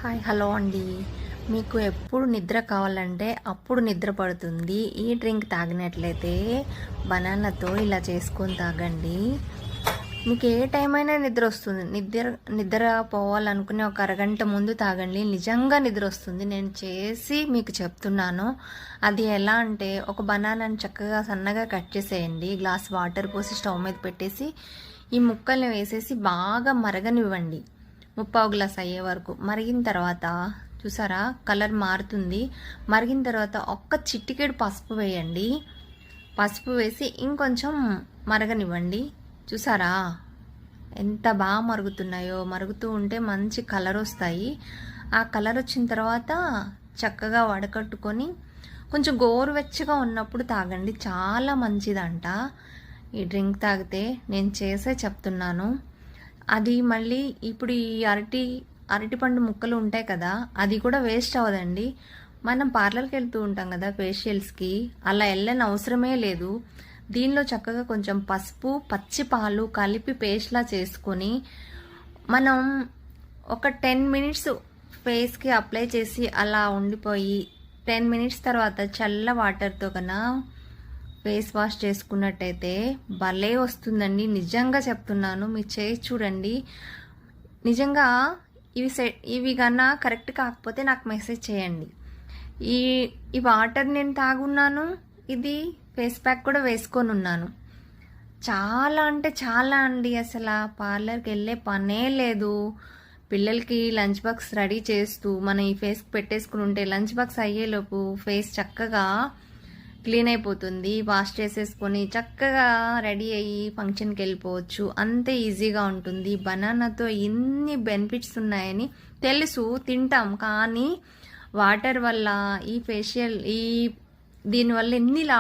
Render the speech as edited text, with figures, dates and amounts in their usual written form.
Hi hello అండి. మీకు ఎప్పుడు నిద్ర కావాలంటే అప్పుడు నిద్ర పడుతుంది. ఈ డ్రింక్ తాగినట్లయితే బనానాతో ఇలా చేసుకొని తాగండి. మీకు ఏ టైం అయినా నిద్ర వస్తుంది. నిద్ర పోవాలనుకునే ఒక అరగంట ముందు తాగండి, నిజంగా నిద్ర వస్తుంది. నేను చేసి మీకు చెప్తున్నాను. అది ఎలా అంటే, ఒక బనానాని చక్కగా సన్నగా కట్ చేసేయండి, గ్లాస్ వాటర్ పోసి స్టవ్ మీద పెట్టేసి ఈ ముక్కల్ని వేసేసి బాగా మరగనివ్వండి. 3/4 గ్లాస్ అయ్యే వరకు మరిగిన తర్వాత చూసారా కలర్ మారుతుంది. మరిగిన తర్వాత ఒక్క చిటికెడు పసుపు వేయండి. పసుపు వేసి ఇంకొంచెం మరగనివ్వండి. చూసారా ఎంత బాగా మరుగుతున్నాయో. మరుగుతూ ఉంటే మంచి కలర్ వస్తాయి. ఆ కలర్ వచ్చిన తర్వాత చక్కగా వడకట్టుకొని కొంచెం గోరువెచ్చగా ఉన్నప్పుడు తాగండి, చాలా మంచిదంట ఈ డ్రింక్ తాగితే. నేను చేసే చెప్తున్నాను. అది మళ్ళీ ఇప్పుడు ఈ అరటిపండు ముక్కలు ఉంటాయి కదా, అది కూడా వేస్ట్ అవ్వదండి. మనం పార్లర్కి వెళ్తూ ఉంటాం కదా ఫేషియల్స్కి, అలా వెళ్ళని అవసరమే లేదు. దీనిలో చక్కగా కొంచెం పసుపు, పచ్చి పాలు కలిపి పేస్ట్లా చేసుకొని మనం ఒక 10 మినిట్స్ ఫేస్కి అప్లై చేసి అలా ఉండిపోయి 10 మినిట్స్ తర్వాత చల్ల వాటర్తో కన్నా ఫేస్ వాష్ చేసుకున్నట్టయితే భలే వస్తుందండి. నిజంగా చెప్తున్నాను, మీరు చేసి చూడండి. నిజంగా ఇవి కన్నా కరెక్ట్ కాకపోతే నాకు మెసేజ్ చేయండి. ఈ వాటర్ నేను తాగున్నాను, ఇది ఫేస్ ప్యాక్ కూడా వేసుకొని ఉన్నాను. చాలా అంటే చాలా అండి. అసలు పార్లర్కి వెళ్ళే పనే లేదు. పిల్లలకి లంచ్ బాక్స్ రెడీ చేస్తూ మనం ఈ ఫేస్కి పెట్టేసుకుని ఉంటే లంచ్ బాక్స్ అయ్యేలోపు ఫేస్ చక్కగా క్లీన్ అయిపోతుంది. వాష్ చేసేసుకొని చక్కగా రెడీ అయ్యి ఫంక్షన్కి వెళ్ళిపోవచ్చు. అంతే ఈజీగా ఉంటుంది. బనానాతో ఇన్ని బెనిఫిట్స్ ఉన్నాయని తెలుసు, తింటాం. కానీ వాటర్ వల్ల ఈ దీనివల్ల ఎన్ని లాభాలు